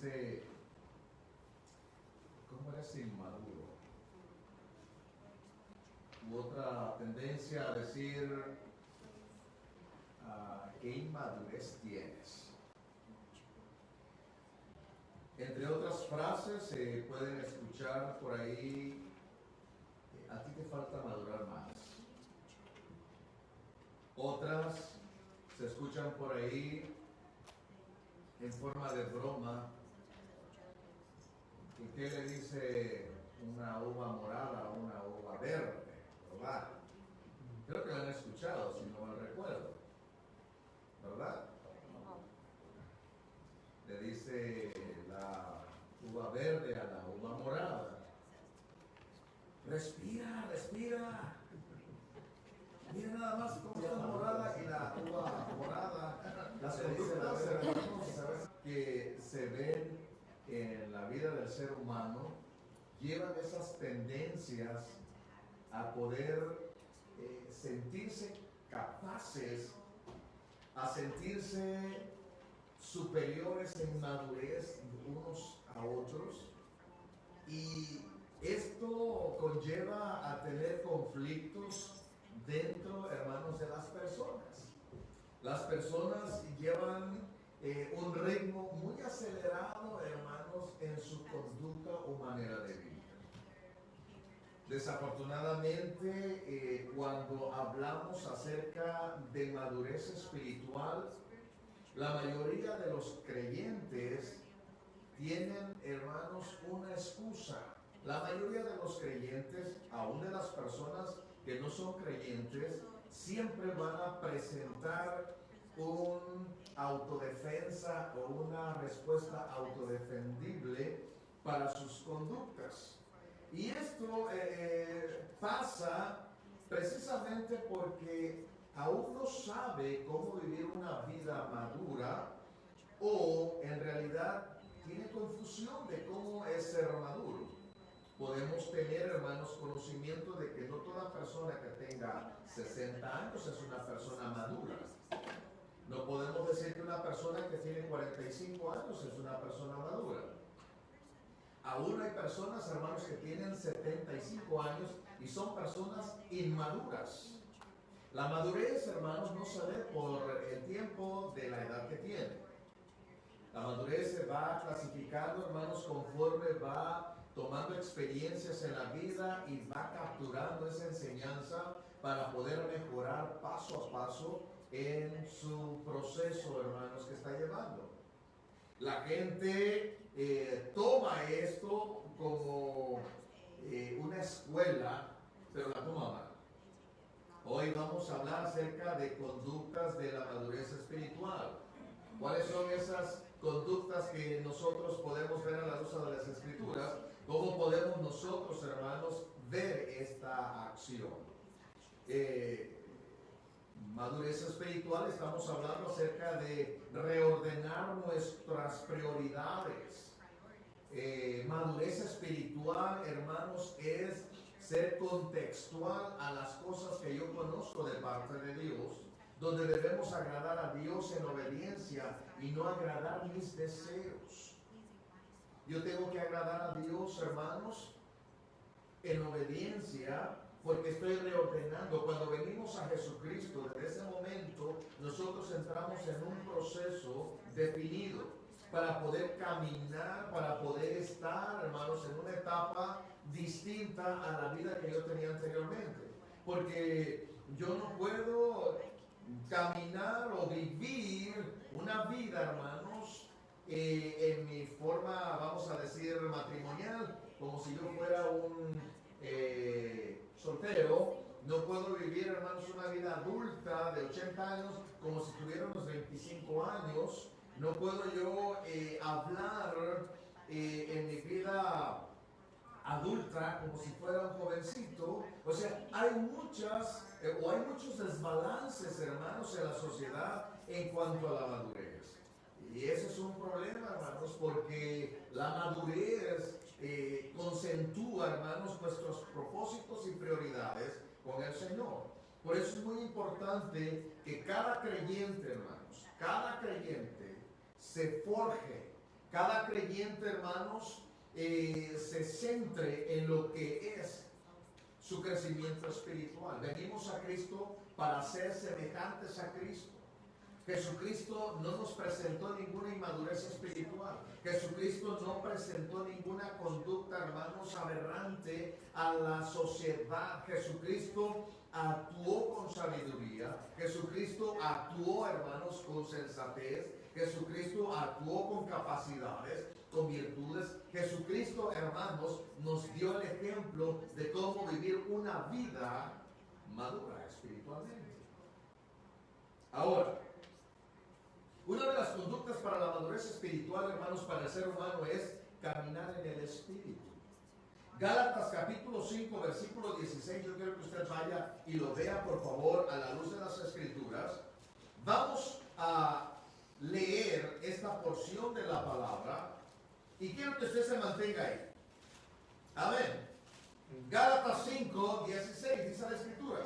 dice, ¿cómo eres inmaduro? U otra tendencia a decir, ¿qué inmadurez tienes? Entre otras frases se pueden escuchar por ahí, a ti te falta madurar más. Otras se escuchan por ahí en forma de broma. ¿Y qué le dice una uva morada a una uva verde? ¿Verdad? Creo que lo han escuchado, si no mal recuerdo. ¿Verdad? Le dice la uva verde a la uva morada: respira, respira. Mira nada más cómo está la morada y la uva morada. Las conductas, hermanos, que se ven en la vida del ser humano llevan esas tendencias a poder sentirse capaces, a sentirse superiores en madurez unos a otros, y esto conlleva a tener conflictos dentro, hermanos, de las personas. Las personas llevan un ritmo muy acelerado, hermanos, en su conducta o manera de vivir. Desafortunadamente, cuando hablamos acerca de madurez espiritual, la mayoría de los creyentes tienen, hermanos, una excusa. La mayoría de los creyentes, aún de las personas que no son creyentes, siempre van a presentar un autodefensa o una respuesta autodefendible para sus conductas. Y esto pasa precisamente porque aún no sabe cómo vivir una vida madura, o en realidad tiene confusión de cómo es ser maduro. Podemos tener, hermanos, conocimiento de que no toda persona que tenga 60 años es una persona madura. No podemos decir que una persona que tiene 45 años es una persona madura. Aún hay personas, hermanos, que tienen 75 años y son personas inmaduras. La madurez, hermanos, no se ve por el tiempo de la edad que tiene. La madurez se va clasificando, hermanos, conforme va tomando experiencias en la vida y va capturando esa enseñanza para poder mejorar paso a paso en su proceso, hermanos, que está llevando. La gente toma esto como una escuela, pero la toma mal. Hoy vamos a hablar acerca de conductas de la madurez espiritual. ¿Cuáles son esas conductas que nosotros podemos ver a la luz de las Escrituras? ¿Cómo podemos nosotros, hermanos, ver esta acción? Madurez espiritual, estamos hablando acerca de reordenar nuestras prioridades. Madurez espiritual, hermanos, es ser contextual a las cosas que yo conozco de parte de Dios, donde debemos agradar a Dios en obediencia y no agradar mis deseos. Yo tengo que agradar a Dios, hermanos, en obediencia, porque estoy reordenando. Cuando venimos a Jesucristo, desde ese momento nosotros entramos en un proceso definido para poder caminar, para poder estar, hermanos, en una etapa distinta a la vida que yo tenía anteriormente. Porque yo no puedo caminar o vivir una vida, hermanos, en mi forma, vamos a decir, matrimonial, como si yo fuera un soltero. No puedo vivir, hermanos, una vida adulta de 80 años como si tuviera unos 25 años. No puedo yo hablar en mi vida adulta como si fuera un jovencito. O sea, hay muchos desbalances, hermanos, en la sociedad en cuanto a la madurez. Y ese es un problema, hermanos, porque la madurez concentúa, hermanos, nuestros propósitos y prioridades con el Señor. Por eso es muy importante que cada creyente, hermanos, cada creyente se forje, cada creyente, hermanos, se centre en lo que es su crecimiento espiritual. Venimos a Cristo para ser semejantes a Cristo. Jesucristo no nos presentó ninguna inmadurez espiritual. Jesucristo no presentó ninguna conducta, hermanos, aberrante a la sociedad. Jesucristo actuó con sabiduría. Jesucristo actuó, hermanos, con sensatez. Jesucristo actuó con capacidades, con virtudes. Jesucristo, hermanos, nos dio el ejemplo de cómo vivir una vida madura espiritualmente. Ahora, una de las conductas para la madurez espiritual, hermanos, para el ser humano es caminar en el Espíritu. Gálatas capítulo 5, versículo 16, yo quiero que usted vaya y lo vea, por favor, a la luz de las Escrituras. Vamos a leer esta porción de la palabra y quiero que usted se mantenga ahí. Amén. Gálatas 5, 16, dice la Escritura: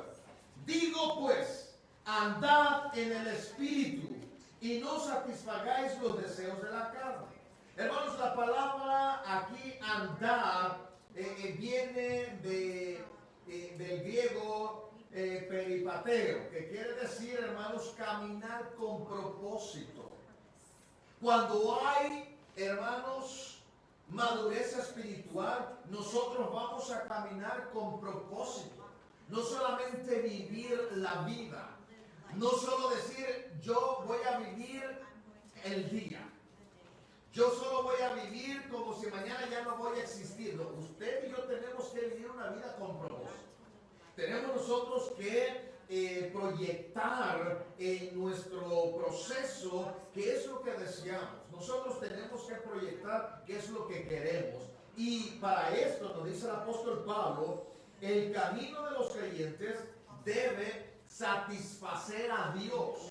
digo pues, andad en el Espíritu y no satisfagáis los deseos de la carne. Hermanos, la palabra aquí andar viene del griego peripateo, que quiere decir, hermanos, caminar con propósito. Cuando hay, hermanos, madurez espiritual, nosotros vamos a caminar con propósito. No solamente vivir la vida. No solo decir, yo voy a vivir el día. Yo solo voy a vivir como si mañana ya no voy a existir. No, usted y yo tenemos que vivir una vida con propósito. Tenemos nosotros que proyectar en nuestro proceso qué es lo que deseamos. Nosotros tenemos que proyectar qué es lo que queremos. Y para esto, nos dice el apóstol Pablo, el camino de los creyentes debe satisfacer a Dios.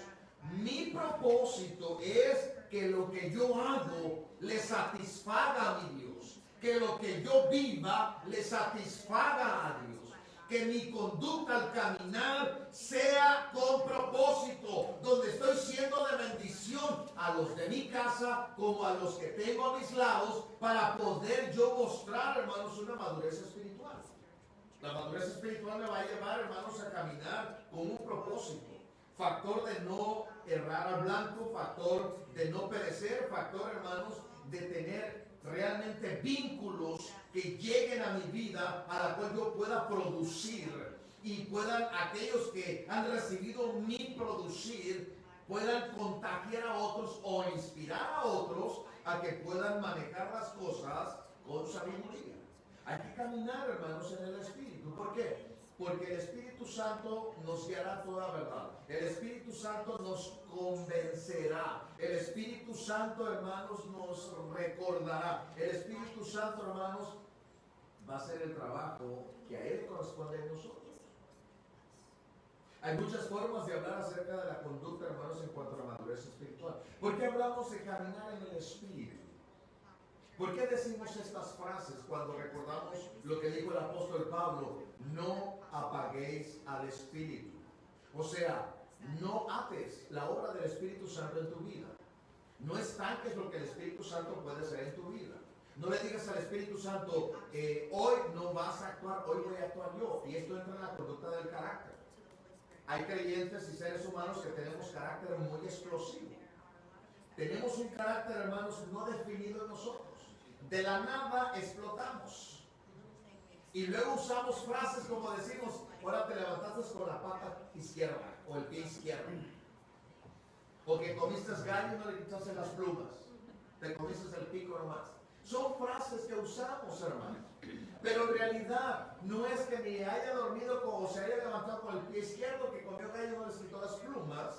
Mi propósito es que lo que yo hago le satisfaga a mi Dios. Que lo que yo viva le satisfaga a Dios. Que mi conducta al caminar sea con propósito, donde estoy siendo de bendición a los de mi casa como a los que tengo a mis lados, para poder yo mostrar, hermanos, una madurez espiritual. La madurez espiritual me va a llevar, hermanos, a caminar con un propósito. Factor de no errar al blanco, factor de no perecer, factor, hermanos, de tener realmente vínculos que lleguen a mi vida, a la cual yo pueda producir, y puedan aquellos que han recibido mi producir puedan contagiar a otros o inspirar a otros a que puedan manejar las cosas con sabiduría. Hay que caminar, hermanos, en el Espíritu. ¿Por qué? Porque el Espíritu Santo nos guiará a toda verdad. El Espíritu Santo nos convencerá. El Espíritu Santo, hermanos, nos recordará. El Espíritu Santo, hermanos, va a hacer el trabajo que a Él corresponde a nosotros. Hay muchas formas de hablar acerca de la conducta, hermanos, en cuanto a la madurez espiritual. ¿Por qué hablamos de caminar en el Espíritu? ¿Por qué decimos estas frases cuando recordamos lo que dijo el apóstol Pablo? No apaguéis al Espíritu. O sea, no ates la obra del Espíritu Santo en tu vida. No estanques lo que el Espíritu Santo puede hacer en tu vida. No le digas al Espíritu Santo, hoy no vas a actuar, hoy voy a actuar yo. Y esto entra en la conducta del carácter. Hay creyentes y seres humanos que tenemos carácter muy explosivo. Tenemos un carácter, hermanos, no definido en nosotros. De la nada explotamos. Y luego usamos frases como decimos, ahora te levantaste con la pata izquierda o el pie izquierdo. Porque comiste gallo y no le quitaste las plumas. Te comiste el pico nomás. Son frases que usamos, hermanos. Pero en realidad no es que ni haya dormido o se haya levantado con el pie izquierdo, que comió gallo y no le quitó las plumas,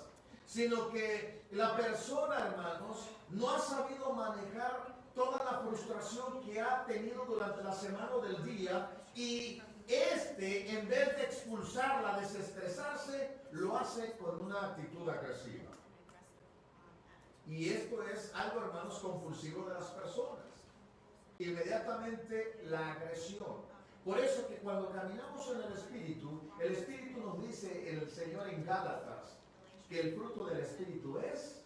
sino que la persona, hermanos, no ha sabido manejar toda la frustración que ha tenido durante la semana o del día, y en vez de expulsarla, desestresarse, lo hace con una actitud agresiva. Y esto es algo, hermanos, compulsivo de las personas. Inmediatamente la agresión. Por eso que cuando caminamos en el Espíritu nos dice el Señor en Gálatas que el fruto del Espíritu es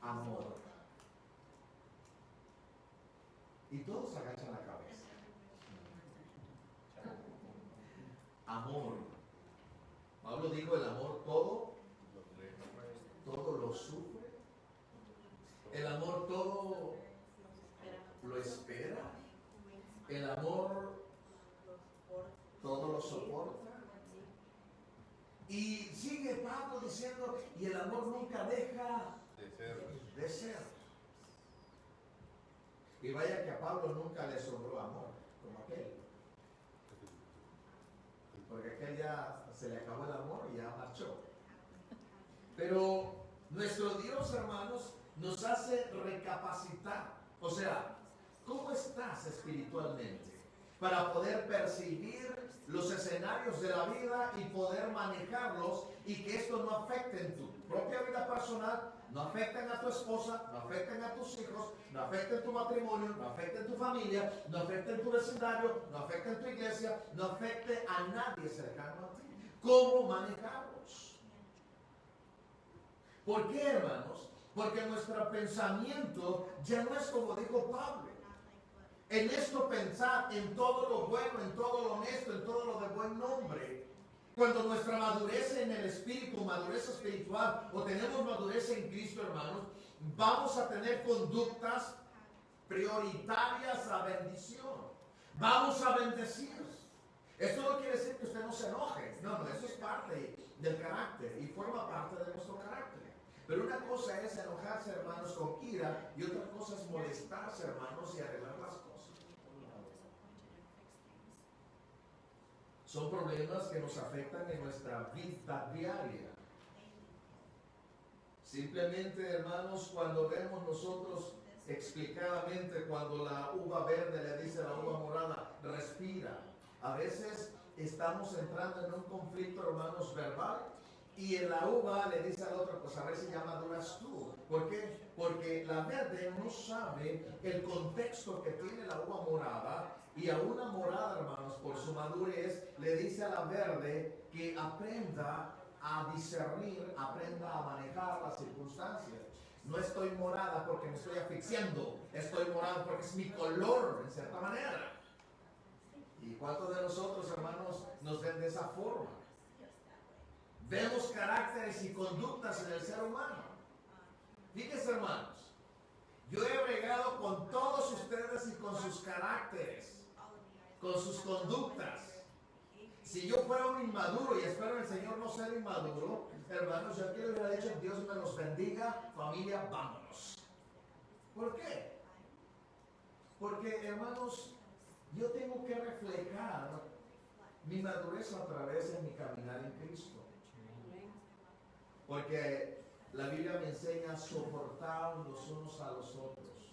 amor. Y todos agachan la cabeza. Amor. Pablo dijo, el amor todo lo sufre. El amor todo lo espera. El amor todo lo soporta. Y sigue Pablo diciendo, y el amor nunca deja de ser. Y vaya que a Pablo nunca le sobró amor, como aquel. Porque aquel ya se le acabó el amor y ya marchó. Pero nuestro Dios, hermanos, nos hace recapacitar. O sea, ¿cómo estás espiritualmente? Para poder percibir los escenarios de la vida y poder manejarlos y que esto no afecte en tu propia vida personal, no afecten a tu esposa, no afecten a tus hijos, no afecten tu matrimonio, no afecten tu familia, no afecten tu vecindario, no afecten tu iglesia, no afecte a nadie cercano a ti. ¿Cómo manejarlos? ¿Por qué, hermanos? Porque nuestro pensamiento ya no es como dijo Pablo. En esto pensar, en todo lo bueno, en todo lo honesto, en todo lo de buen nombre. Cuando nuestra madurez en el espíritu, madurez espiritual, o tenemos madurez en Cristo, hermanos, vamos a tener conductas prioritarias a bendición. Vamos a bendecir. Esto no quiere decir que usted no se enoje. No, eso es parte del carácter y forma parte de nuestro carácter. Pero una cosa es enojarse, hermanos, con ira, y otra cosa es molestarse, hermanos, y arreglar las cosas. Son problemas que nos afectan en nuestra vida diaria. Simplemente, hermanos, cuando vemos nosotros explicadamente, cuando la uva verde le dice a la uva morada, respira. A veces estamos entrando en un conflicto, hermanos, verbal, y en la uva le dice al otro, pues a ver si ya maduras tú. ¿Por qué? Porque la verde no sabe el contexto que tiene la uva morada, y a una morada, hermanos, por su madurez, le dice a la verde que aprenda a discernir, aprenda a manejar las circunstancias. No estoy morada porque me estoy asfixiando, estoy morada porque es mi color, en cierta manera. ¿Y cuántos de nosotros, hermanos, nos ven de esa forma? Vemos caracteres y conductas en el ser humano. Fíjense, hermanos, yo he bregado con todos ustedes y con sus caracteres, con sus conductas. Si yo fuera un inmaduro, y espero en el Señor no ser inmaduro, hermanos, yo aquí les hubiera dicho, Dios me los bendiga, familia, vámonos. ¿Por qué? Porque, hermanos, yo tengo que reflejar mi madurez a través de mi caminar en Cristo. Porque la Biblia me enseña a soportar los unos a los otros.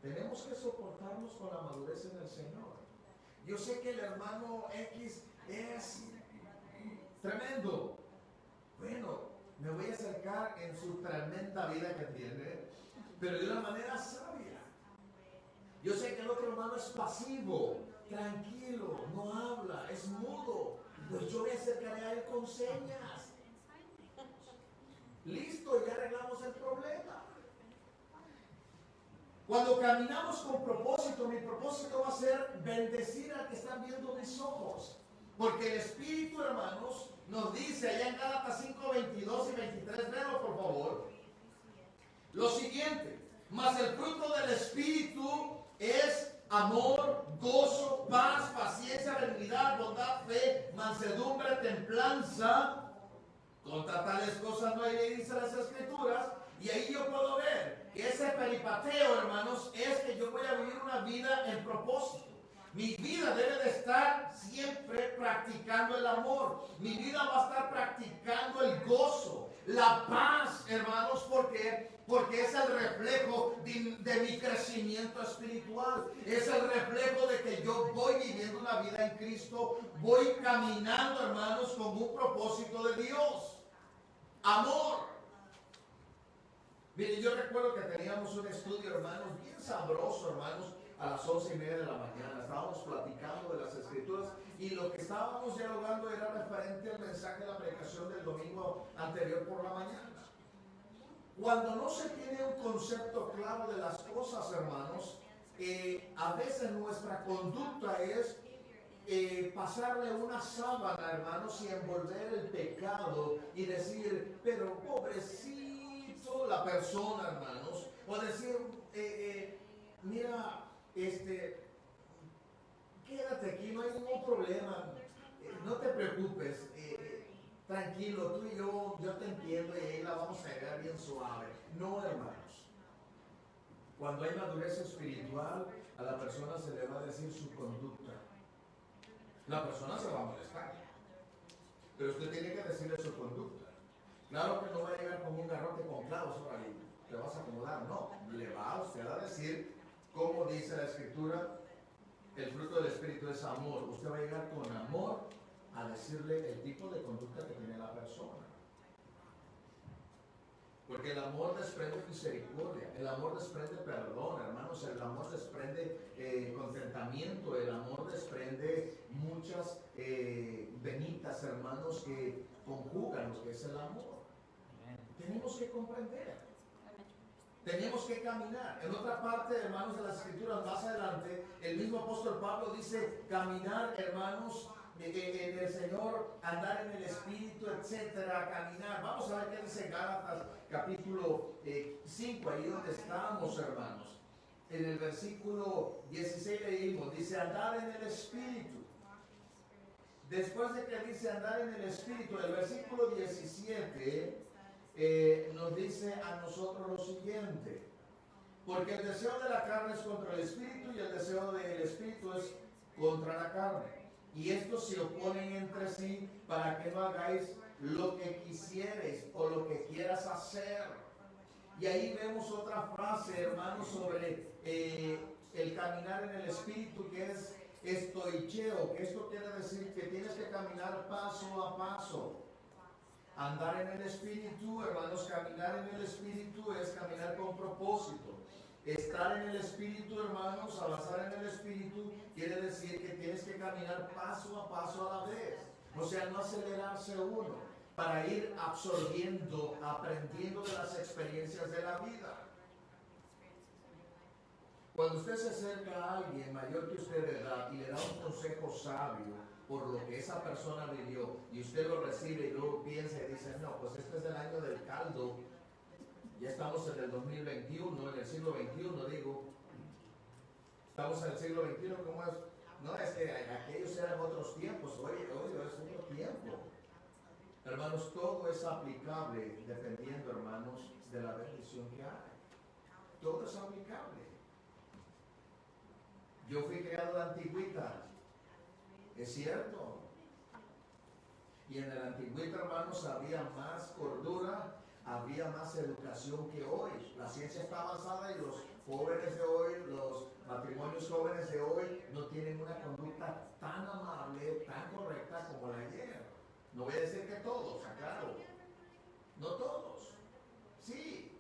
Tenemos que soportarnos con la madurez en el Señor. Yo sé que el hermano X es tremendo. Bueno, me voy a acercar en su tremenda vida que tiene, pero de una manera sabia. Yo sé que el otro hermano es pasivo, tranquilo, no habla, es mudo. Pues yo me acercaré a él con señas. Listo, ya arreglamos el problema. Cuando caminamos con propósito, mi propósito va a ser bendecir al que están viendo mis ojos. Porque el Espíritu, hermanos, nos dice allá en Gálatas 5, 22 y 23, véanlo por favor, lo siguiente: mas el fruto del Espíritu es amor, gozo, paz, paciencia, benignidad, bondad, fe, mansedumbre, templanza. Contra tales cosas no hay ley, dice las Escrituras. Y ahí yo puedo ver que ese peripateo, hermanos, es que yo voy a vivir una vida en propósito. Mi vida debe de estar siempre practicando el amor. Mi vida va a estar practicando el gozo, la paz, hermanos, porque es el reflejo de mi crecimiento espiritual. Es el reflejo de que yo voy viviendo una vida en Cristo. Voy caminando, hermanos, con un propósito de Dios. Amor. Miren, yo recuerdo que teníamos un estudio, hermanos, bien sabroso, hermanos, a las 11:30 de la mañana. Estábamos platicando de las Escrituras y lo que estábamos dialogando era referente al mensaje de la predicación del domingo anterior por la mañana. Cuando no se tiene un concepto claro de las cosas, hermanos, a veces nuestra conducta es pasarle una sábana, hermanos, y envolver el pecado y decir, pero pobrecito la persona, hermanos, o decir, mira, quédate aquí, no hay ningún problema, no te preocupes, tranquilo, tú y yo te entiendo y ahí la vamos a llegar bien suave. No, hermanos. Cuando hay madurez espiritual, a la persona se le va a decir su conducta. La persona se va a molestar, pero usted tiene que decirle su conducta. Claro que no va a llegar con un garrote con clavos, ahora te vas a acomodar. No, le va a usted a decir, como dice la Escritura, el fruto del Espíritu es amor. Usted va a llegar con amor a decirle el tipo de conducta que tiene la persona. Porque el amor desprende misericordia, el amor desprende perdón, hermanos, el amor desprende contentamiento, el amor desprende muchas venitas, hermanos, que conjugan lo que es el amor. Tenemos que comprender, tenemos que caminar. En otra parte, hermanos, de las Escrituras, más adelante, el mismo apóstol Pablo dice, caminar, hermanos, en el Señor, andar en el Espíritu, etcétera, caminar. Vamos a ver qué dice Gálatas capítulo 5, ahí donde estamos, hermanos. En el versículo 16 leímos, dice andar en el Espíritu. Después de que dice andar en el Espíritu, el versículo 17 nos dice a nosotros lo siguiente: porque el deseo de la carne es contra el Espíritu y el deseo del Espíritu es contra la carne. Y estos se oponen entre sí para que no hagáis lo que quisierais o lo que quieras hacer. Y ahí vemos otra frase, hermanos, sobre el caminar en el Espíritu, que es estoicheo, que esto quiere decir que tienes que caminar paso a paso. Andar en el Espíritu, hermanos, caminar en el Espíritu es caminar con propósito. Estar en el Espíritu, hermanos, avanzar en el Espíritu, quiere decir que tienes que caminar paso a paso a la vez. O sea, no acelerarse uno, para ir absorbiendo, aprendiendo de las experiencias de la vida. Cuando usted se acerca a alguien mayor que usted de edad y le da un consejo sabio por lo que esa persona vivió, y usted lo recibe y luego piensa y dice, no, pues este es el año del caldo, ya estamos en el 2021, en el siglo XXI, digo, estamos en el siglo XXI, ¿cómo es? No, es que aquellos eran otros tiempos, hoy es otro tiempo. Hermanos, todo es aplicable dependiendo, hermanos, de la bendición que hay. Todo es aplicable. Yo fui creado en la antigüita, es cierto. Y en el antigüita, hermanos, había más cordura, había más educación que hoy. La ciencia está avanzada y los jóvenes de hoy, los matrimonios jóvenes de hoy, no tienen una conducta tan amable, tan correcta como la de ayer. No voy a decir que todos, aclaro. No todos. Sí.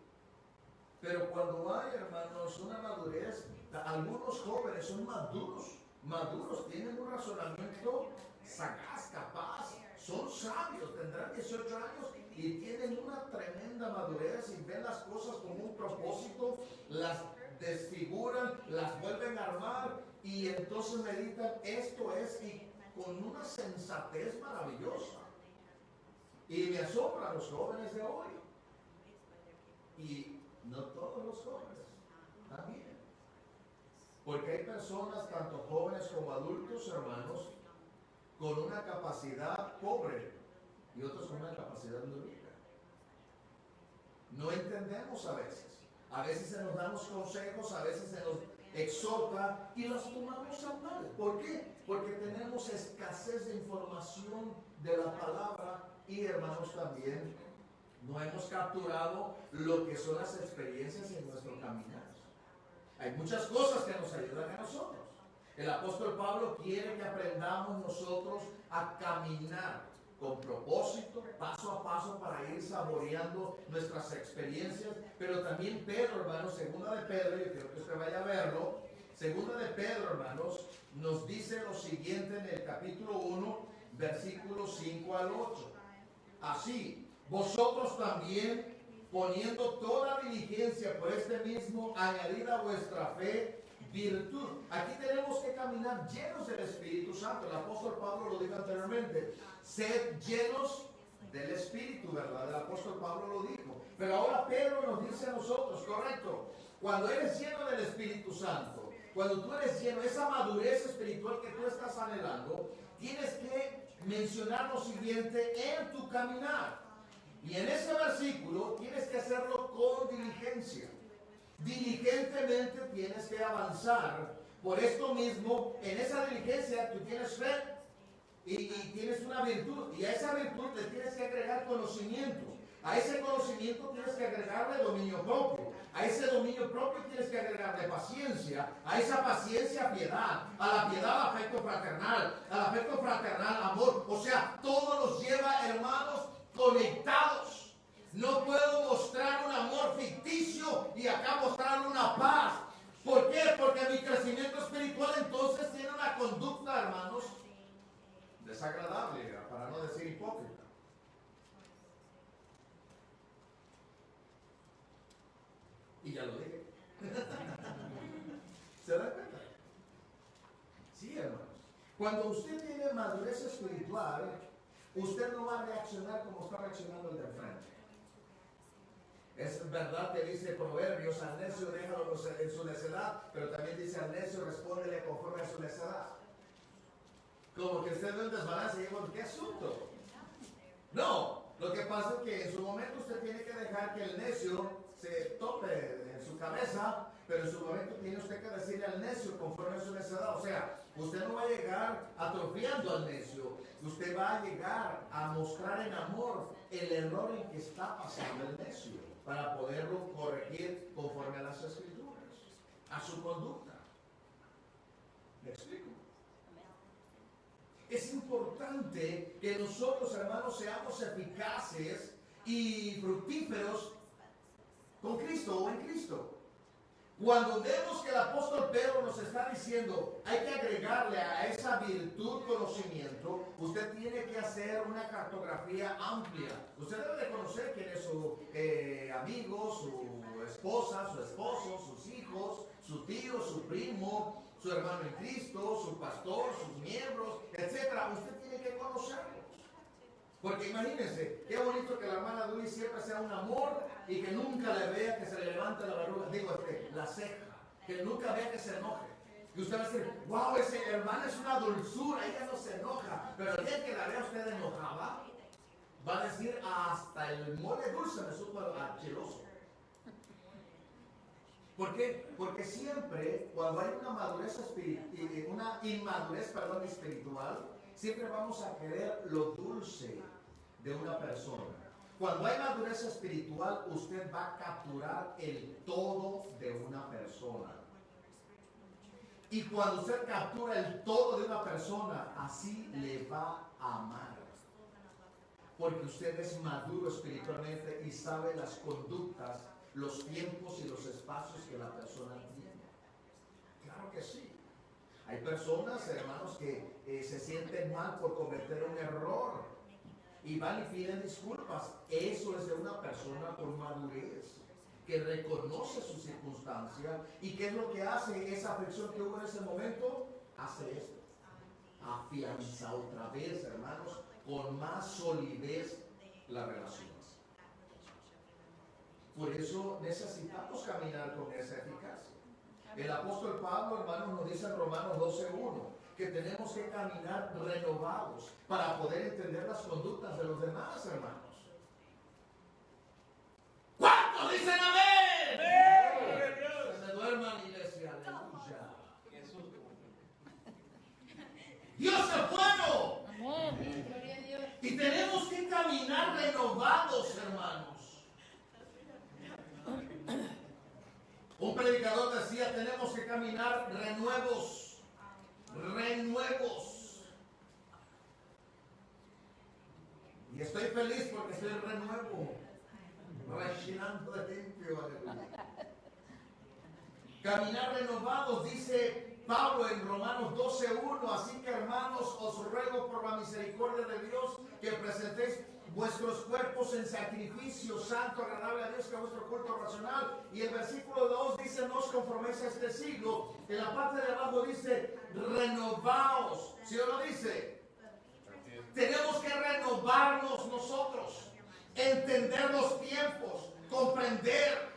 Pero cuando hay, hermanos, una madurez, algunos jóvenes son maduros, tienen un razonamiento sagaz, capaz, son sabios, tendrán 18 años y tienen una tremenda madurez y ven las cosas con un propósito, las desfiguran, las vuelven a armar y entonces meditan, esto es, y con una sensatez maravillosa. Y me asombran los jóvenes de hoy. Y no todos los jóvenes, también. Porque hay personas, tanto jóvenes como adultos, hermanos, con una capacidad pobre y otros con una capacidad muy rica. No entendemos a veces. A veces se nos damos consejos, a veces se nos exhorta y los tomamos a mal. ¿Por qué? Porque tenemos escasez de información de la palabra y, hermanos, también no hemos capturado lo que son las experiencias en nuestro caminar. Hay muchas cosas que nos ayudan a nosotros. El apóstol Pablo quiere que aprendamos nosotros a caminar con propósito, paso a paso, para ir saboreando nuestras experiencias. Pero también Pedro, hermanos, segunda de Pedro, yo quiero que usted vaya a verlo, segunda de Pedro, hermanos, nos dice lo siguiente en el capítulo 1, versículos 5 al 8. Así, vosotros también, poniendo toda diligencia por este mismo, añadid a vuestra fe virtud. Aquí tenemos que caminar llenos del Espíritu Santo. El apóstol Pablo lo dijo anteriormente. Sed llenos del Espíritu, ¿verdad? El apóstol Pablo lo dijo. Pero ahora Pedro nos dice a nosotros, correcto, cuando eres lleno del Espíritu Santo, cuando tú eres lleno, esa madurez espiritual que tú estás anhelando, tienes que mencionar lo siguiente en tu caminar. Y en ese versículo tienes que hacerlo con diligencia. Diligentemente tienes que avanzar. Por esto mismo, en esa diligencia tú tienes fe y tienes una virtud. Y a esa virtud le tienes que agregar conocimiento. A ese conocimiento tienes que agregarle dominio propio. A ese dominio propio tienes que agregarle paciencia. A esa paciencia piedad. A la piedad afecto fraternal. Al afecto fraternal amor. O sea, todo nos lleva, hermanos, conectados. No puedo mostrar un amor ficticio y acá mostrar una paz. ¿Por qué? Porque mi crecimiento espiritual entonces tiene una conducta, hermanos, desagradable, para no decir hipócrita. Y ya lo dije. ¿Se dan cuenta? Sí, hermanos. Cuando usted tiene madurez espiritual, usted no va a reaccionar como está reaccionando el de enfrente. Es verdad que dice Proverbios, al necio déjalo en su necedad, pero también dice al necio respóndele conforme a su necedad. Como que usted ve un desbalance y digo, ¿qué asunto? No, lo que pasa es que en su momento usted tiene que dejar que el necio se tope en su cabeza, pero en su momento tiene usted que decirle al necio conforme a su necedad. O sea, usted no va a llegar atrofiando al necio, usted va a llegar a mostrar en amor el error en que está pasando el necio, para poderlo corregir conforme a las Escrituras, a su conducta. ¿Me explico? Es importante que nosotros, hermanos, seamos eficaces y fructíferos con Cristo o en Cristo. Cuando vemos que el apóstol Pedro nos está diciendo, hay que agregarle a esa virtud conocimiento, usted tiene que hacer una cartografía amplia. Usted debe de conocer quién es su amigo, su esposa, su esposo, sus hijos, su tío, su primo, su hermano en Cristo, su pastor, sus miembros, etc. Usted tiene que conocerlos. Porque imagínense, qué bonito que la hermana Dully siempre sea un amor y que nunca le vea que se le levante la verruga, la ceja, que nunca vea que se enoje. Y usted va a decir, wow, ese hermano es una dulzura, ella no se enoja. Pero el día que la vea usted enojada, va a decir, hasta el mole dulce me supo archiloso. ¿Por qué? Porque siempre, cuando hay una madurez una inmadurez, espiritual, siempre vamos a querer lo dulce de una persona. Cuando hay madurez espiritual, usted va a capturar el todo de una persona. Y cuando usted captura el todo de una persona, así le va a amar. Porque usted es maduro espiritualmente y sabe las conductas, los tiempos y los espacios que la persona tiene. Claro que sí. Hay personas, hermanos, que se sienten mal por cometer un error y van y piden disculpas. Eso es de una persona con madurez, que reconoce su circunstancia. ¿Y qué es lo que hace esa aflicción que hubo en ese momento? Hace esto. Afianza otra vez, hermanos, con más solidez la relación. Por eso necesitamos caminar con esa eficacia. El apóstol Pablo, hermanos, nos dice en Romanos 12:1 que tenemos que caminar renovados para poder entender las conductas de los demás, hermanos. ¿Cuántos dicen amén? ¡Amén! Se duerman, iglesia, aleluya. Dios es bueno. Amén. Y tenemos que caminar renovados, hermanos. Un predicador decía, tenemos que caminar renuevos. Y estoy feliz porque soy renuevo, rechinando de limpio, aleluya. Caminar renovados, dice Pablo en Romanos 12:1, así que hermanos, os ruego por la misericordia de Dios que presentéis vuestros cuerpos en sacrificio santo, agradable a Dios, que es vuestro culto racional. Y el versículo 2 dice, no os conforméis a este siglo. En la parte de abajo dice, renovaos. ¿Sí o no dice? Tenemos que renovarnos nosotros, entender los tiempos, comprender.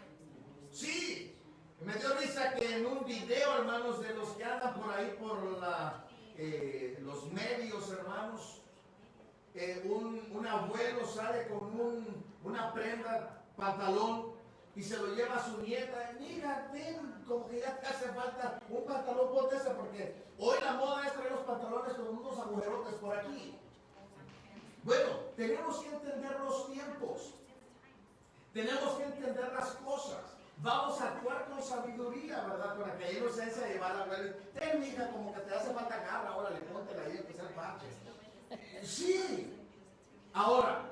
Sí, me dio risa que en un video, hermanos, de los que andan por ahí por los medios, hermanos, un abuelo sale con una prenda, pantalón, y se lo lleva a su nieta. Mira, ven, como que ya te hace falta un pantalón, ponte ese, porque hoy la moda es traer los pantalones con unos agujerotes por aquí. Bueno, tenemos que entender los tiempos, tenemos que entender las cosas. Vamos a actuar con sabiduría, ¿verdad? Con aquella inocencia de llevar a ver, ten, mija, como que te hace falta garra, órale, póntela ahí, que sea el parche. Sí. Ahora,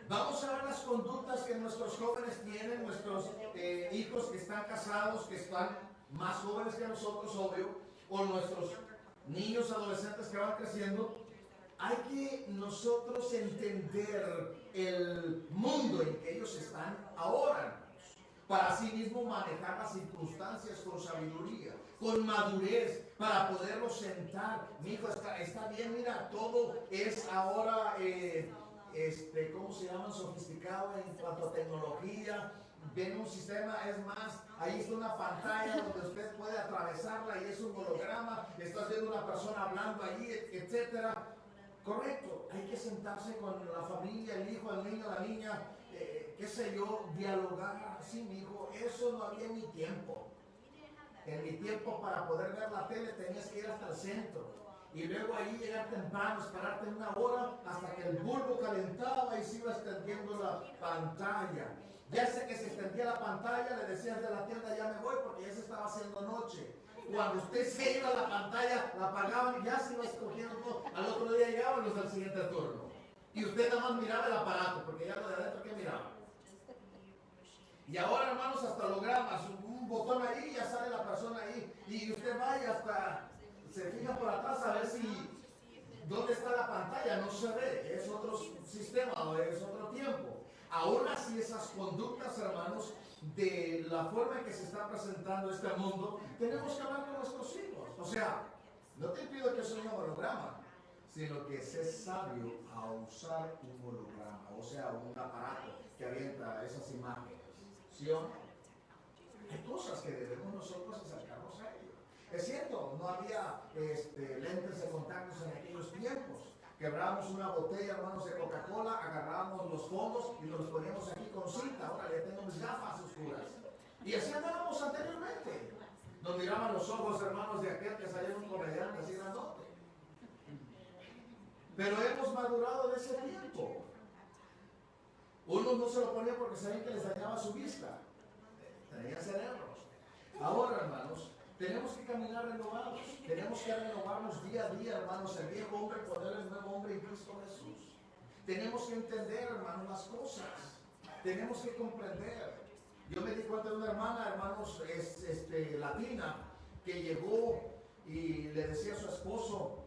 vamos a ver las conductas que nuestros jóvenes tienen, nuestros hijos que están casados, que están más jóvenes que nosotros, obvio, o nuestros niños, adolescentes que van creciendo. Hay que nosotros entender el mundo en que ellos están ahora, para así mismo manejar las circunstancias con sabiduría, con madurez, para poderlos sentar. Mi hijo está bien, mira, todo es ahora, ¿cómo se llama? Sofisticado en cuanto a tecnología. Ven un sistema, es más, ahí está una pantalla donde usted puede atravesarla y es un holograma, estás viendo una persona hablando allí, etcétera. Correcto, hay que sentarse con la familia, el hijo, el niño, la niña, qué sé yo, dialogar. Sí, mi hijo, eso no había en mi tiempo. En mi tiempo, para poder ver la tele tenías que ir hasta el centro y luego ahí llegar temprano, esperarte una hora hasta que el bulbo calentaba y se iba extendiendo la pantalla. Ya sé que se extendía la pantalla, le decías de la tienda, ya me voy porque ya se estaba haciendo noche. Cuando usted se iba a la pantalla, la apagaban y ya se iba escogiendo todo. Al otro día llegaban los del siguiente turno. Y usted nada más miraba el aparato, porque ya lo de adentro, ¿qué miraba? Y ahora, hermanos, hasta hologramas, un botón ahí y ya sale la persona ahí. Y usted va y hasta se fija por atrás a ver si dónde está la pantalla, no se ve, es otro sistema o es otro tiempo. Aún así, esas conductas, hermanos, de la forma en que se está presentando este mundo, tenemos que hablar con nuestros hijos. O sea, no te pido que sea un holograma, sino que seas sabio a usar un holograma, o sea, un aparato que avienta esas imágenes. ¿Sí o no? Hay cosas que debemos nosotros acercarnos a ellos. Es cierto, no había lentes de contactos en aquellos tiempos. Quebrábamos una botella, hermanos, de Coca-Cola, agarrábamos los fondos y los poníamos aquí con cinta. Ahora ya tengo mis gafas oscuras. Y así andábamos anteriormente. Nos miraban los ojos, hermanos, de aquel que salía un comediante así grandote. Pero hemos madurado de ese tiempo. Unos no se lo ponían porque sabían que les dañaba su vista. Tenían cerebros. Ahora, hermanos, tenemos que caminar renovados. Tenemos que renovarnos día a día, hermanos. El viejo hombre poner el nuevo hombre en Cristo Jesús. Tenemos que entender, hermanos, las cosas. Tenemos que comprender. Yo me di cuenta de una hermana, hermanos, latina, que llegó y le decía a su esposo,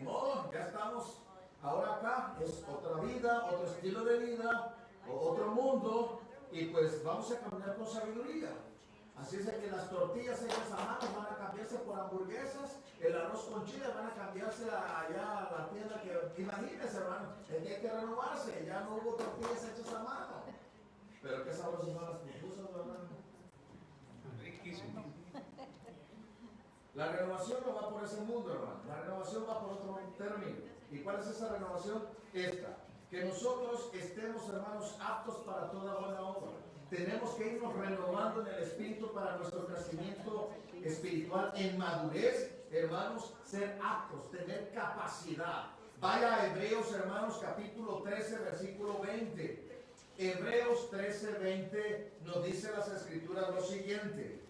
no, ya estamos ahora acá, es otra vida, otro estilo de vida, otro mundo, y pues vamos a caminar con sabiduría. Así es de que las tortillas hechas a mano van a cambiarse por hamburguesas, el arroz con chile van a cambiarse allá a la tienda que, imagínense, hermano, es que hay que renovarse, ya no hubo tortillas hechas a mano. Pero qué sabrosas son las pupusas, hermano. Riquísimo. La renovación no va por ese mundo, hermano. La renovación va por otro término. ¿Y cuál es esa renovación? Esta. Que nosotros estemos, hermanos, aptos para toda buena obra. Tenemos que irnos renovando en el espíritu para nuestro crecimiento espiritual en madurez, hermanos, ser aptos, tener capacidad. Vaya a Hebreos, hermanos, capítulo 13, versículo 20. Hebreos 13, 20 nos dice las escrituras lo siguiente.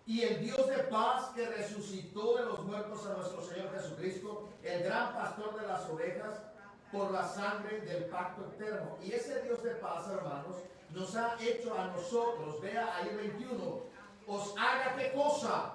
Y el Dios de paz que resucitó de los muertos a nuestro Señor Jesucristo, el gran pastor de las ovejas, por la sangre del pacto eterno. Y ese Dios de paz, hermanos, nos ha hecho a nosotros, vea ahí 21, os haga qué cosa,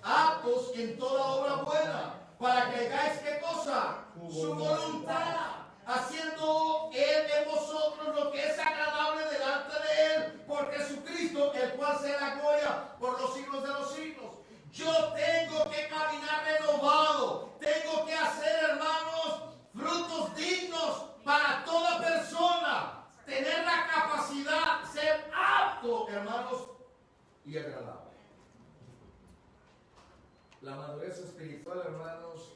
aptos en toda obra buena, para que hagáis qué cosa, su voluntad. haciendo Él en vosotros lo que es agradable delante de Él, por Jesucristo, el cual sea la gloria por los siglos de los siglos. Yo tengo que caminar renovado, tengo que hacer, hermanos, frutos dignos para toda persona, tener la capacidad, ser apto, hermanos, y agradable. La madurez espiritual, hermanos,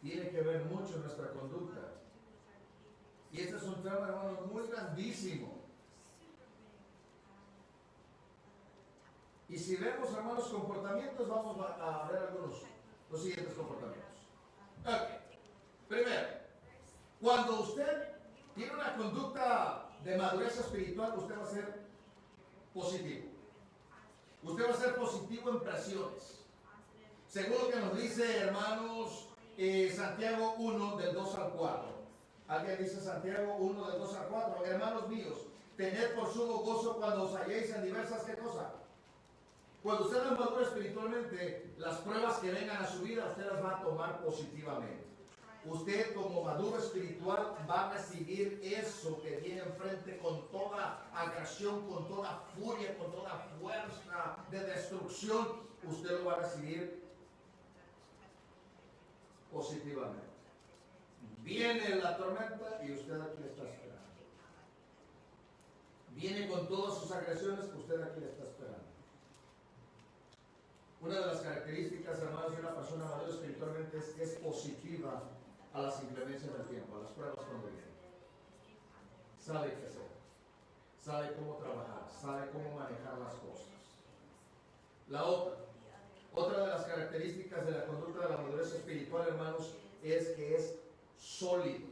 tiene que ver mucho en nuestra conducta. Y este es un tema, hermanos, muy grandísimo. Y si vemos, hermanos, comportamientos, vamos a ver los siguientes comportamientos. Okay. Primero, cuando usted tiene una conducta de madurez espiritual, usted va a ser positivo. Usted va a ser positivo en presiones. Según lo que nos dice, hermanos, Santiago 1, del 2 al 4. Alguien dice Santiago 1, del 2 al 4. Hermanos míos, tened por sumo gozo cuando os halléis en diversas, ¿qué cosa? Cuando usted es maduro espiritualmente, las pruebas que vengan a su vida, usted las va a tomar positivamente. Usted como maduro espiritual va a recibir eso que viene enfrente con toda agresión, con toda furia, con toda fuerza de destrucción. Usted lo va a recibir positivamente. Viene la tormenta y usted aquí le está esperando. Viene con todas sus agresiones, usted aquí le está esperando. Una de las características, hermanos, de una persona madura espiritualmente es que es positiva a las inclemencias del tiempo, a las pruebas cuando vienen. Sabe qué hacer, sabe cómo trabajar, sabe cómo manejar las cosas. La otra de las características de la conducta de la madurez espiritual, hermanos, es que es sólido,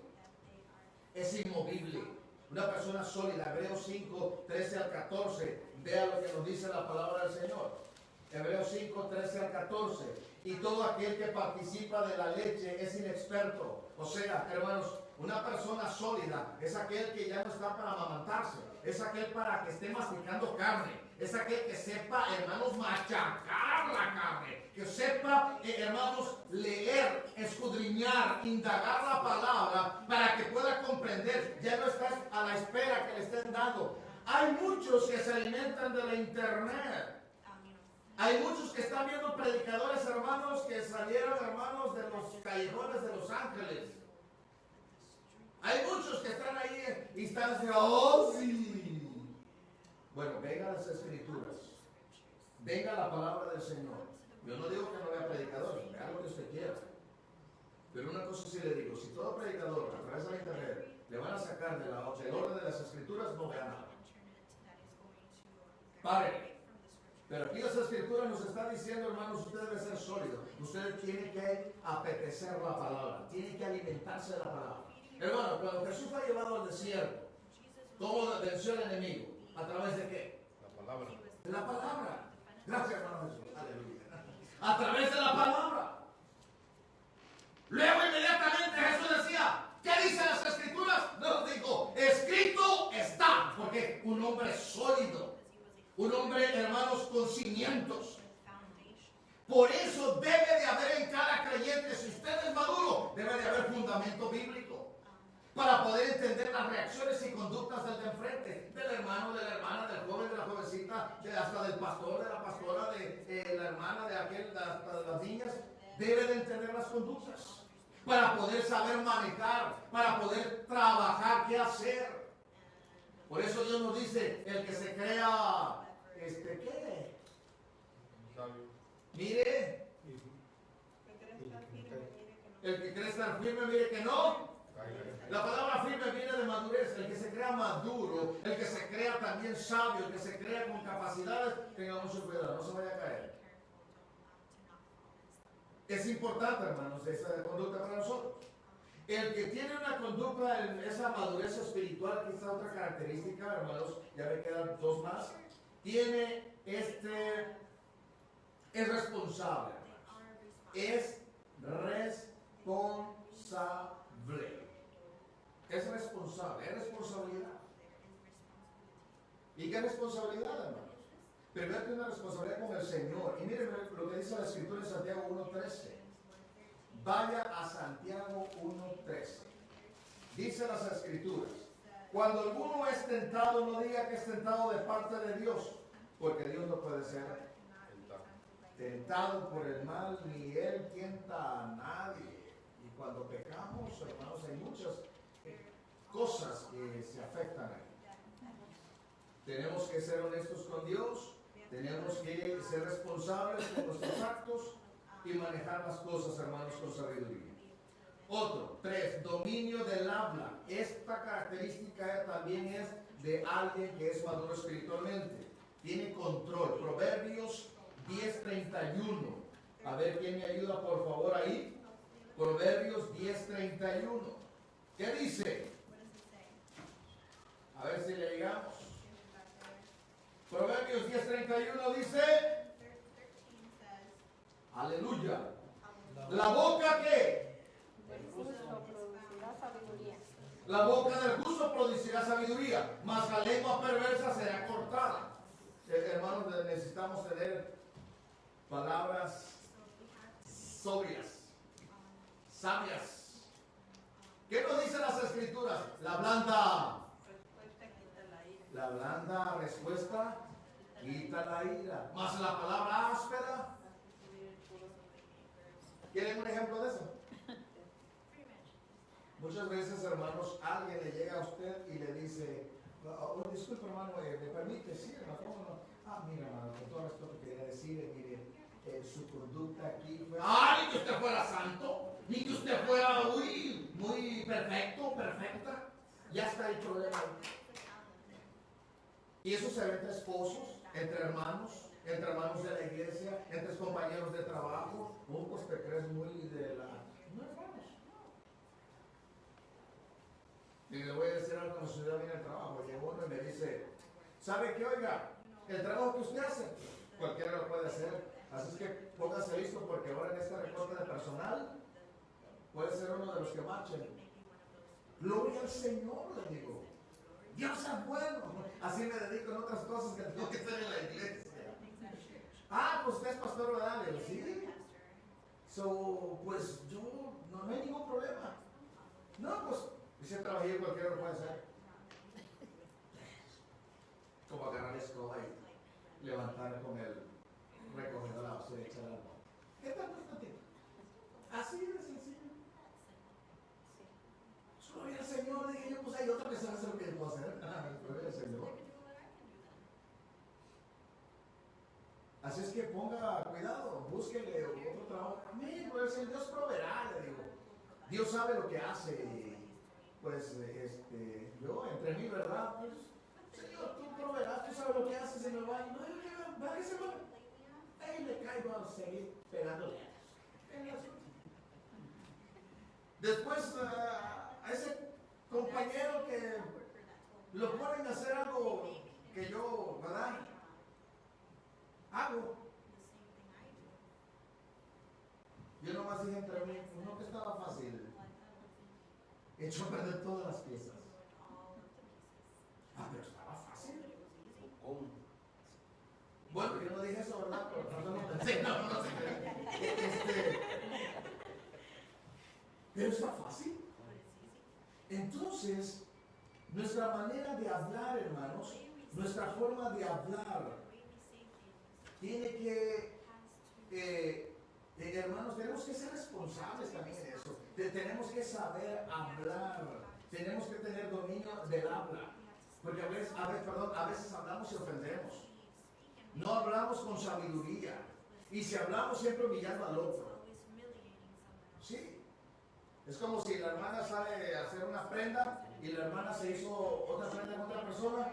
es inmovible. Una persona sólida. Hebreos 5, 13 al 14. Vea lo que nos dice la palabra del Señor. Hebreos 5, 13 al 14. Y todo aquel que participa de la leche es inexperto. O sea, hermanos, una persona sólida es aquel que ya no está para amamantarse. Es aquel para que esté masticando carne. Es aquel que sepa, hermanos, machacar la carne. Que sepa, hermanos, leer, escudriñar, indagar la palabra para que pueda comprender. Ya no estás a la espera que le estén dando. Hay muchos que se alimentan de la internet. Hay muchos que están viendo predicadores, hermanos, que salieron, hermanos, de los callejones de Los Ángeles. Hay muchos que están ahí y están diciendo, oh sí. Bueno, venga las escrituras. Venga la palabra del Señor. Yo no digo que no vea predicadores, vea lo que usted quiera. Pero una cosa sí le digo, si todo predicador a través de la internet le van a sacar del orden de las escrituras, no vea nada. Pare. Pero aquí las escrituras nos está diciendo, hermanos, usted debe ser sólido. Usted tiene que apetecer la palabra, tiene que alimentarse de la palabra. Hermano, cuando Jesús fue llevado al desierto, ¿cómo venció al enemigo? ¿A través de qué? La palabra. De la palabra. Gracias, hermano Jesús. Aleluya. A través de la palabra. Luego inmediatamente Jesús decía, ¿qué dicen las escrituras? No, dijo, escrito está. Porque un hombre sólido. Un hombre, hermanos, con cimientos. Por eso debe de haber en cada creyente, si usted es maduro, debe de haber fundamento bíblico. Para poder entender las reacciones y conductas del de enfrente, del hermano, de la hermana, del joven, de la jovencita, hasta del pastor, de la pastora, de la hermana, de aquel, hasta de las niñas. Debe de entender las conductas. Para poder saber manejar, para poder trabajar, qué hacer. Por eso Dios nos dice, el que se crea, ¿qué? Sabio. Mire. El que cree estar firme, mire que no. La palabra firme viene de madurez. El que se crea maduro, el que se crea también sabio, el que se crea con capacidades, tenga mucho cuidado, no se vaya a caer. Es importante, hermanos, esa conducta para nosotros. El que tiene una conducta en esa madurez espiritual, que es otra característica, hermanos, ya me quedan dos más, tiene es responsable, es responsable. Es responsable, es responsabilidad. ¿Y qué responsabilidad, hermanos? Primero tiene una responsabilidad con el Señor. Y miren lo que dice la Escritura en Santiago 1:13. Vaya a Santiago 1:13. Dice las Escrituras, cuando alguno es tentado, no diga que es tentado de parte de Dios, porque Dios no puede ser tentado por el mal, ni Él tienta a nadie. Y cuando pecamos, hermanos, hay muchas cosas que se afectan ahí. Tenemos que ser honestos con Dios, tenemos que ser responsables de nuestros actos y manejar las cosas, hermanos, con sabiduría. Otro, 3, dominio del habla. Esta característica también es de alguien que es maduro espiritualmente. Tiene control. Proverbios 10:31. A ver quién me ayuda, por favor, ahí. Proverbios 10:31. ¿Qué dice? A ver si le llegamos. Proverbios 10:31 dice, aleluya. La boca que la boca del justo producirá sabiduría, mas la lengua perversa será cortada. Hermanos, necesitamos tener palabras sobrias, sabias. ¿Qué nos dicen las Escrituras? La blanda respuesta quita la ira, mas la palabra áspera. ¿Quieren un ejemplo de eso? Muchas veces, hermanos, alguien le llega a usted y le dice, oh, disculpe, hermano, ¿me permite? Sí, hermano, ¿cómo no? Mira, hermano, con todo esto que quería decirle, mire, su conducta aquí fue... ni que usted fuera santo, ni que usted fuera muy perfecto, perfecta. Ya está el problema. Y eso se ve entre esposos, entre hermanos de la iglesia, entre compañeros de trabajo. Pues te crees muy de la... No, hermanos. Y le voy a decir algo cuando sucedió a mí en el trabajo. Llegó uno y me dice, ¿sabe qué? Oiga, el trabajo que usted hace, cualquiera lo puede hacer. Así es que póngase listo porque ahora en este recorte de personal puede ser uno de los que marchen. Gloria al Señor, le digo. Dios es bueno. Así me dedico en otras cosas que tengo que hacer en la iglesia. Pues usted es pastor, ¿verdad? Le digo, sí. Pues yo, no hay ningún problema. No, pues, dice trabajillo cualquiera lo puede hacer. Como agarrar escoba y levantar con el recogedor la basura y echar al agua. ¿Qué tal constantino? Así de sencillo. Gloria al Señor, dije yo, pues hay otra que sabe hacer lo que yo puedo hacer. Gloria al Señor. Así es que ponga cuidado, búsquele otro trabajo. Amén, pues el Dios proveerá, le digo. Dios sabe lo que hace. Pues yo, entre mí, ¿verdad? Pues, Señor, tú proveerás, tú sabes lo que haces en el baño. No, va que se va. Ahí le caigo a seguir pegándole. Después a ese compañero que lo ponen a hacer algo que yo, ¿verdad? Hago. Yo nomás dije entre mí, no que estaba fácil. He hecho a perder todas las piezas. Pero estaba fácil. ¿Cómo? Bueno, yo no dije eso, ¿verdad? Pero no pensé, no sé qué. Pero está fácil. Entonces, nuestra manera de hablar, hermanos, nuestra forma de hablar, tiene que, hermanos, tenemos que ser responsables también en eso. Tenemos que saber hablar, tenemos que tener dominio del habla, porque a veces hablamos y ofendemos. No hablamos con sabiduría, y si hablamos siempre humillando al otro. Sí, es como si la hermana sale a hacer una prenda y la hermana se hizo otra prenda con otra persona.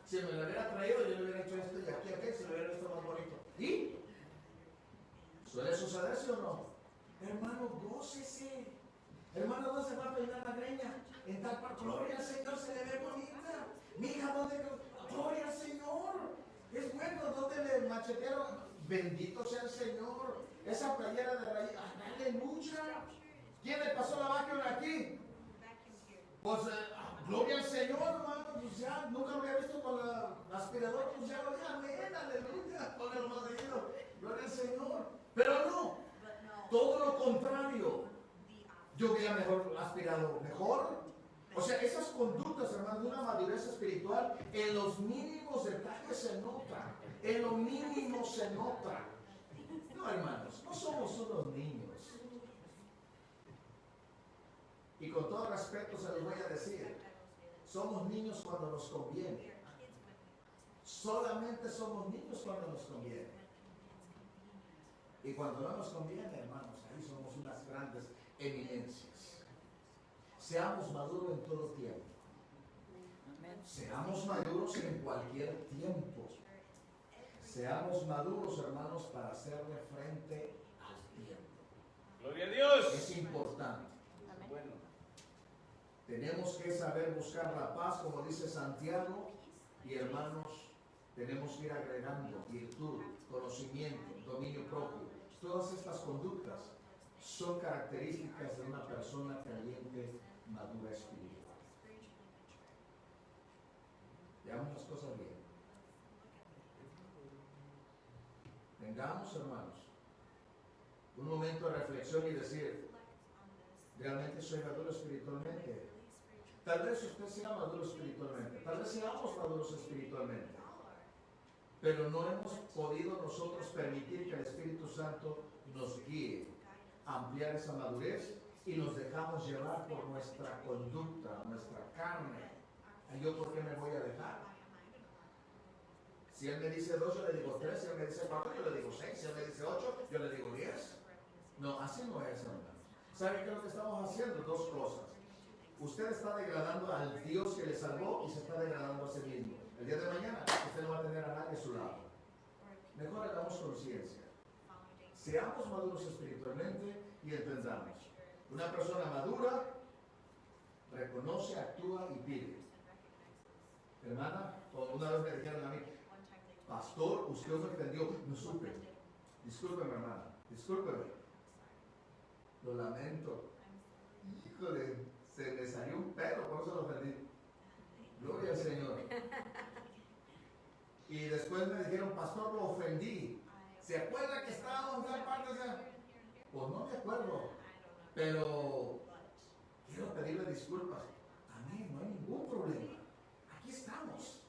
Si me la hubiera traído, yo le hubiera hecho esto y aquí, se lo hubiera visto más bonito. ¿Y? ¿Suele suceder, sí o no? Hermano, gócese. Hermano, no se va a peinar la greña. En tal parte, gloria al Señor, se le ve bonita. Mija, ¿dónde? Gloria al Señor. Es bueno, ¿dónde le machetearon? Bendito sea el Señor. Esa playera de raíz, aleluya. ¿Quién le pasó la vacuum aquí? Pues, gloria al Señor, hermano. Pues ya, nunca lo había visto con la aspiradora. Pues ya lo vi, amén, aleluya. Póngalo más seguido. Gloria al Señor. Pero no, todo lo contrario. Yo hubiera mejor aspirado mejor, O sea, esas conductas, hermanos, de una madurez espiritual, en los mínimos detalles se nota. En lo mínimo se nota. No, hermanos, no somos unos niños. Y con todo respeto se los voy a decir, somos niños cuando nos conviene. Solamente somos niños cuando nos conviene. Y cuando no nos conviene, hermanos, ahí somos unas grandes eminencias. Seamos maduros en todo tiempo. Seamos maduros en cualquier tiempo. Seamos maduros, hermanos, para hacerle frente al tiempo. Gloria a Dios. Es importante. Bueno. Tenemos que saber buscar la paz, como dice Santiago, y hermanos, tenemos que ir agregando virtud, conocimiento, dominio propio. Todas estas conductas son características de una persona creyente madura espiritual. Veamos las cosas bien. Tengamos, hermanos, un momento de reflexión y decir, ¿realmente soy maduro espiritualmente? Tal vez usted sea maduro espiritualmente, tal vez seamos maduros espiritualmente, pero no hemos podido nosotros permitir que el Espíritu Santo nos guíe a ampliar esa madurez y nos dejamos llevar por nuestra conducta, nuestra carne. ¿Y yo por qué me voy a dejar? Si Él me dice 2, yo le digo 3, si Él me dice 4, yo le digo 6, si Él me dice 8, yo le digo 10. No, así no es, hermanos. ¿Sabe qué es lo que estamos haciendo? Dos cosas. Usted está degradando al Dios que le salvó y se está degradando a sí mismo. El día de mañana usted no va a tener a nadie a su lado. Mejor hagamos conciencia. Seamos maduros espiritualmente y entendamos. Una persona madura reconoce, actúa y pide. Hermana, una vez me dijeron a mí, pastor, usted me ofendió, no supe. Discúlpeme, hermana, discúlpeme. Lo lamento. Híjole, se me salió un pelo, por eso lo ofendí. Gloria al Señor. Y después me dijeron, pastor, lo ofendí. ¿Se acuerda que estábamos en tal parte? Pues no me acuerdo. Pero quiero pedirle disculpas. A mí no hay ningún problema. Aquí estamos.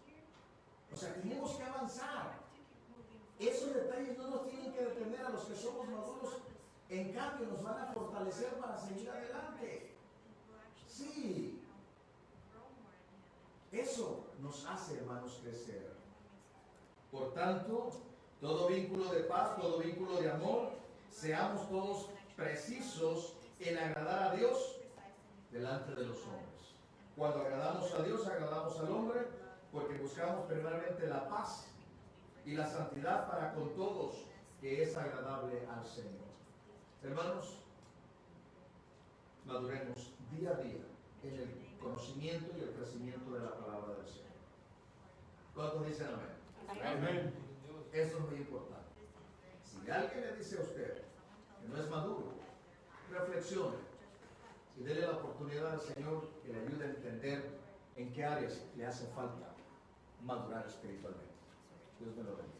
O sea, tenemos que avanzar. Esos detalles no nos tienen que detener a los que somos maduros. En cambio, nos van a fortalecer para seguir adelante. Sí. Eso nos hace, hermanos, crecer. Por tanto, todo vínculo de paz, todo vínculo de amor, seamos todos precisos en agradar a Dios delante de los hombres. Cuando agradamos a Dios, agradamos al hombre, porque buscamos primeramente la paz y la santidad para con todos, que es agradable al Señor. Hermanos, maduremos día a día en el conocimiento y el crecimiento de la palabra del Señor. ¿Cuántos dicen amén? Amén. Eso es muy importante. Si alguien le dice a usted que no es maduro, reflexione y déle la oportunidad al Señor que le ayude a entender en qué áreas le hace falta madurar espiritualmente. Dios me lo bendiga.